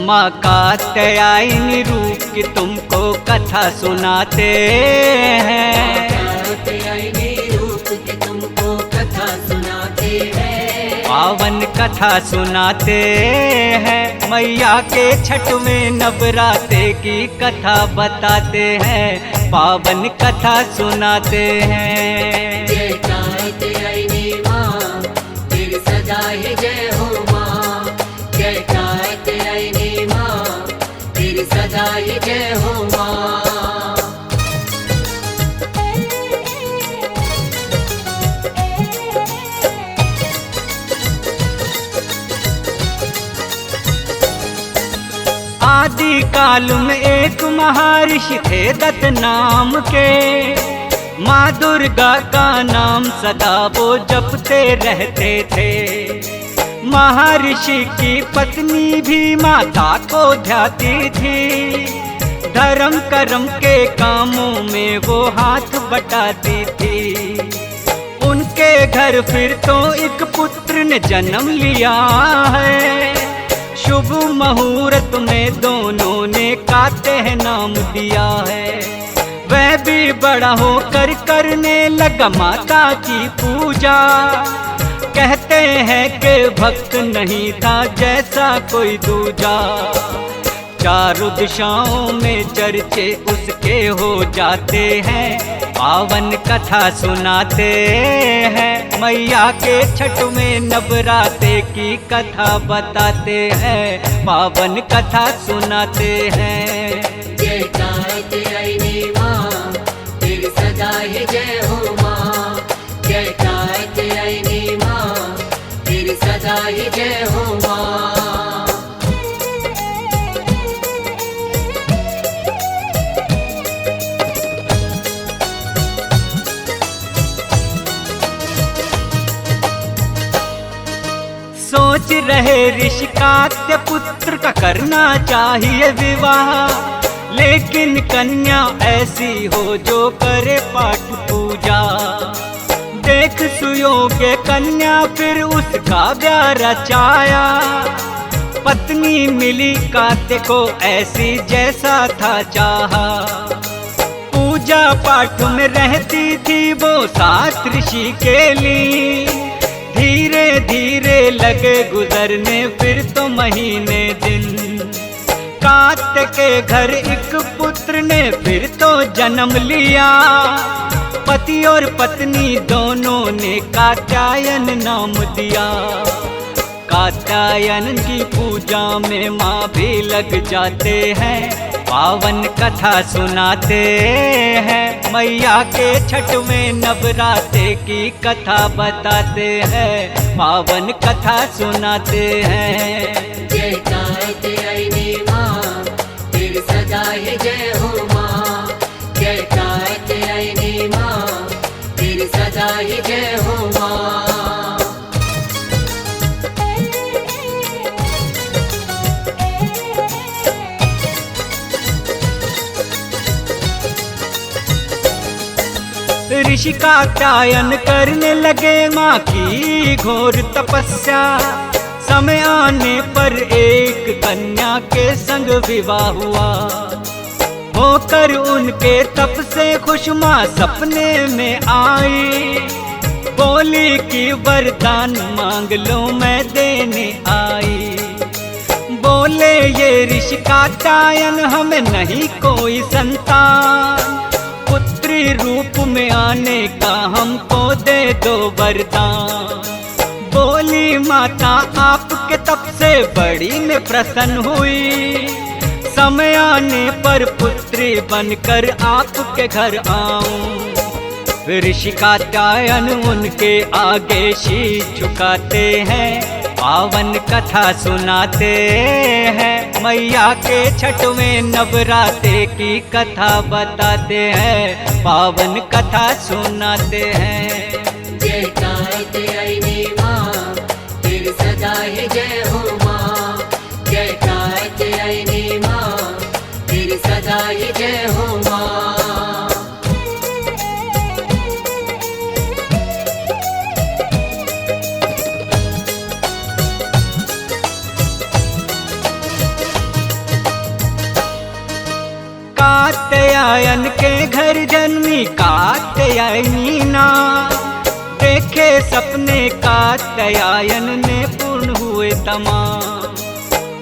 माँ कात्यायनी रूप की तुमको कथा सुनाते हैं। कात्यायनी रूप की तुमको कथा सुनाते हैं। पावन कथा सुनाते हैं, मैया के छठवें नवरात्रे की कथा बताते हैं, पावन कथा सुनाते हैं। जय कात्यायनी माँ तेरी सदा ही जय हो माँ। जय कात्यायनी माँ तेरी सदा ही जय हो माँ। आदि काल में एक महर्षि थे दत्त नाम के, माँ दुर्गा का नाम सदा वो जपते रहते थे। महर्षि की पत्नी भी माता को ध्याती थी, धर्म कर्म के कामों में वो हाथ बटाती थी। उनके घर फिर तो एक पुत्र ने जन्म लिया है, शुभ मुहूर्त में दोनों ने कात्यायन नाम दिया है। वह भी बड़ा होकर करने लगा माता की पूजा, कहते हैं कि भक्त नहीं था जैसा कोई दूजा। चारों दिशाओं में चर्चे उसके हो जाते हैं, पावन कथा सुनाते हैं, मैया के छठवें नवरात्रे की कथा बताते हैं, पावन कथा सुनाते हैं। जय कात्यायनी माँ तेरी सदा ही जय हो माँ। जय कात्यायनी माँ तेरी सदा ही जय हो माँ। सोच रहे ऋषि कात्य पुत्र का करना चाहिए विवाह, लेकिन कन्या ऐसी हो जो करे पाठ पूजा। देख सुयोग्य कन्या फिर उसका ब्याह रचाया, पत्नी मिली कात्य को ऐसी जैसा था चाहा। पूजा पाठ में रहती थी वो साथ ऋषि के लिए, धीरे धीरे लगे गुजरने फिर तो महीने दिन। कात्य के घर एक पुत्र ने फिर तो जन्म लिया, पति और पत्नी दोनों ने कात्यायन नाम दिया। कात्यायन की पूजा में माँ भी लग जाते हैं, पावन कथा सुनाते हैं, मैया के छठवें नवरात्रे की कथा बताते हैं, पावन कथा सुनाते हैं। जय कात्यायनी माँ तेरी सदा ही जय हो माँ। जय कात्यायनी माँ तेरी सदा ही जय हो माँ। ऋषि कात्यायन करने लगे माँ की घोर तपस्या, समय आने पर एक कन्या के संग विवाह हुआ। होकर उनके तप से खुश माँ सपने में आई, बोली कि वरदान मांग लो मैं देने आई। बोले ये ऋषि कात्यायन हमें नहीं कोई संतान, पुत्री रूप में आने का हमको दे दो वरदान। बोली माता आपके तप से बड़ी मैं प्रसन्न हुई, समय आने पर पुत्री बनकर आपके घर आऊं। ऋषि कात्यायन उनके आगे शीश झुकाते हैं, पावन कथा सुनाते हैं, मैया के छठवें नवरात्रे की कथा बताते हैं, पावन कथा सुनाते हैं। जय कात्यायनी माँ तेरी सदा ही जय हो माँ। जय कात्यायनी माँ तेरी सदा ही जय हो माँ। कात्यायन के घर जन्मी कात्यायनी ना, देखे सपने कात्यायन ने पूर्ण हुए तमाम।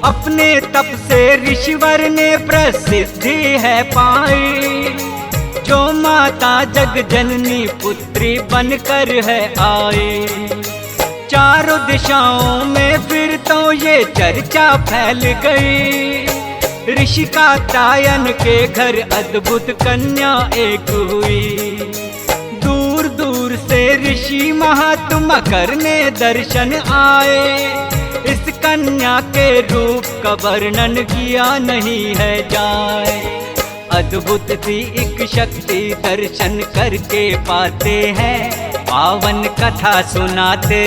अपने तप से ऋषिवर ने प्रसिद्धि है पाई, जो माता जग जननी पुत्री बनकर है आए। चारों दिशाओं में फिर तो ये चर्चा फैल गई, ऋषि कात्यायन के घर अद्भुत कन्या एक हुई। दूर दूर से ऋषि महात्मा करने दर्शन आए, इस कन्या के रूप का वर्णन किया नहीं है जाए। अद्भुत सी एक शक्ति दर्शन करके पाते हैं, पावन कथा सुनाते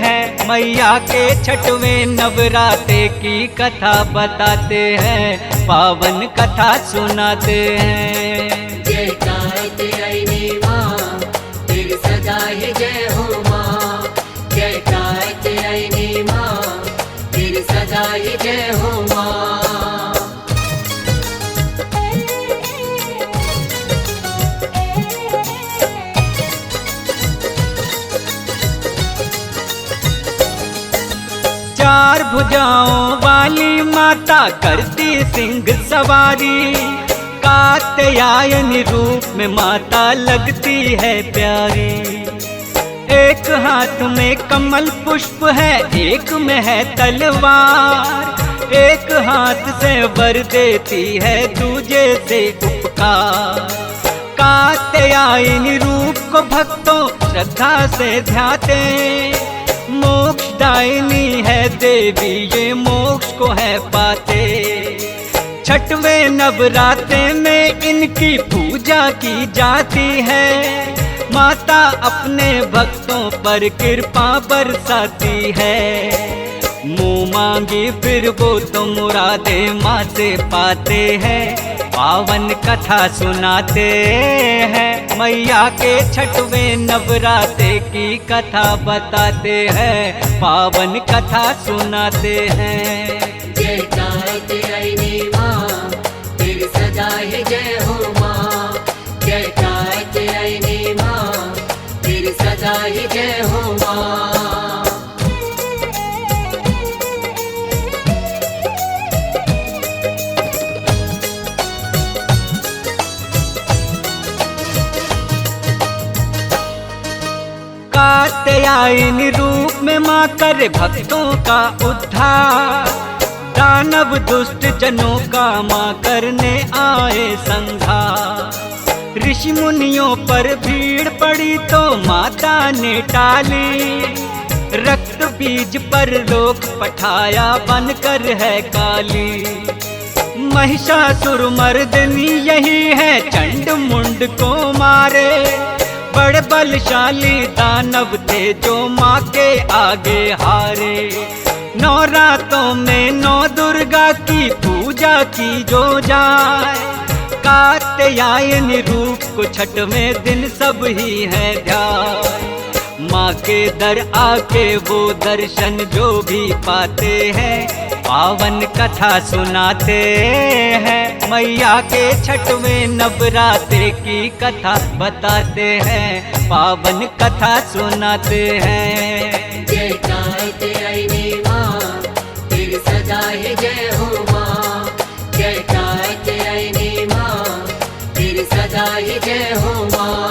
हैं। मैया के छठवें नवरात्रे की कथा बताते हैं, पावन कथा सुनाते हैं। जय कात्यायनी माँ तेरी सदा ही जय हो माँ, जय कात्यायनी माँ तेरी सदा ही जय हो माँ। 4 भुजाओं वाली माता करती सिंह सवारी, कात्यायनी रूप में माता लगती है प्यारी। एक हाथ में कमल पुष्प है, एक में है तलवार, एक हाथ से वर देती है दूजे से उपकार। कात्यायनी रूप को भक्तों श्रद्धा से ध्याते, मोक्षदायिनी है देवी ये मोक्ष को है पाते। छठवें नवरात्रे में इनकी पूजा की जाती है, माता अपने भक्तों पर कृपा बरसाती है। मुँह मांगी फिर वो तो मुरादे माँ से पाते हैं, पावन कथा सुनाते हैं। मैया के छठवें नवरात्रे की कथा बताते हैं, पावन कथा सुनाते हैं। जय कात्यायनी माँ तेरी सदा ही जय हो माँ, जय कात्यायनी माँ तेरी सदा ही जय हो माँ। कात्यायनी रूप में माँ करे भक्तों का उद्धार, दानव दुष्ट जनों का माँ करने आए संहार। ऋषि मुनियों पर भीड़ पड़ी तो माता ने टाली, रक्त बीज पर लोक पठाया बनकर है काली। महिषासुर मर्दनी यही है चंड मुंड को मारे, बड़े बलशाली दानव थे जो माँ के आगे हारे। नवरात्रों में 9 दुर्गा की पूजा की जो जाए, कात्यायनी रूप को छठवें दिन सब ही है ध्यान। माँ के दर आके वो दर्शन जो भी पाते हैं, पावन कथा सुनाते हैं। मैया के छठवें नवरात्रे की कथा बताते हैं, पावन कथा सुनाते हैं। जय कात्यायनी माँ तेरी सदा ही जय हो माँ, जय कात्यायनी माँ तेरी सदा ही जय हो माँ।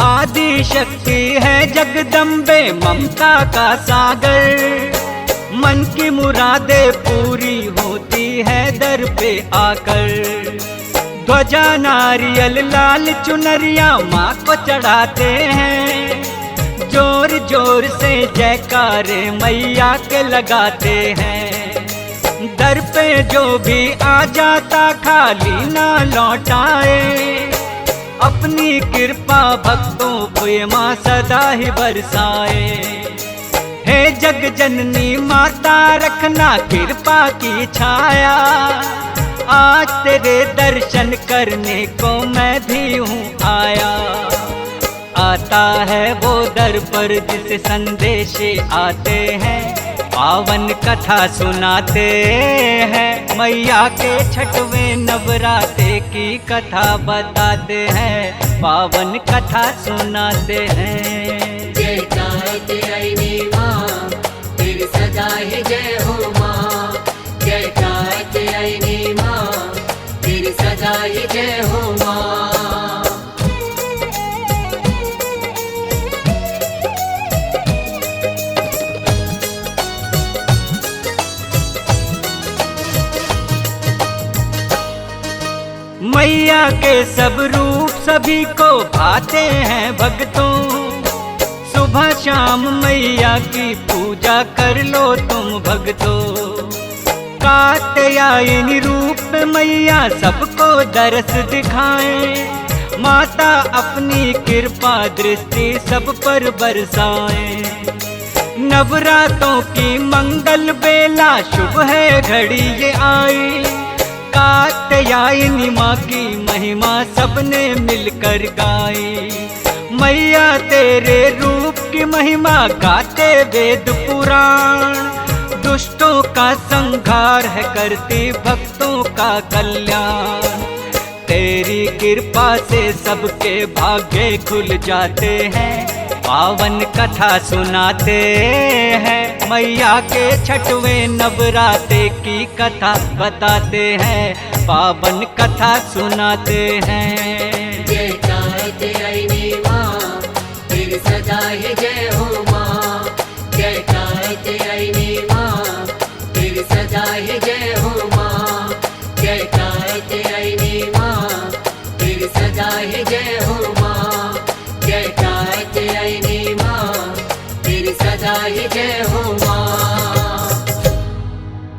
आदि शक्ति है जगदम्बे ममता का सागर, मन की मुरादें पूरी होती है दर पे आकर। ध्वजा नारियल लाल चुनरिया माँ को चढ़ाते हैं, जोर जोर से जयकारे मैया के लगाते हैं। दर पे जो भी आ जाता खाली ना लौटाए, अपनी कृपा भक्तों को ये माँ सदा ही बरसाए। हे जग जननी माता रखना कृपा की छाया, आज तेरे दर्शन करने को मैं भी हूँ आया। आता है वो दर पर जिस संदेश आते हैं, पावन कथा सुनाते हैं। मैया के छठवें नवरात्रे की कथा बताते हैं, पावन कथा सुनाते हैं। जयकार आईनी माँ तेरी सदा है जय हो माँ, जयकार आईनी माँ तेरी सदा है जय हो माँ। मैया के सब रूप सभी को भाते हैं भक्तों, सुबह शाम मैया की पूजा कर लो तुम भक्तों। कात्यायनी रूप में मैया सबको दर्श दिखाएं, माता अपनी कृपा दृष्टि सब पर बरसाएं। नवरात्रों की मंगल बेला शुभ है घड़ी ये आई, कात्यायनी माँ की महिमा सबने मिलकर गाई। मैया तेरे रूप की महिमा गाते वेद पुराण, दुष्टों का संहार है करती भक्तों का कल्याण। तेरी कृपा से सबके भाग्य खुल जाते हैं, पावन कथा सुनाते हैं। मैया के छठवें नवरात्रे की कथा बताते हैं, पावन कथा सुनाते हैं। जयकार आईनी माँ तेरी सदा है जय हो माँ, जयकार आईनी माँ तेरी सदा है जय हो माँ, जयकार आईनी माँ तेरी सदा है जय हो माँ, जयकार आईनी माँ तेरी सदा है जय हो माँ।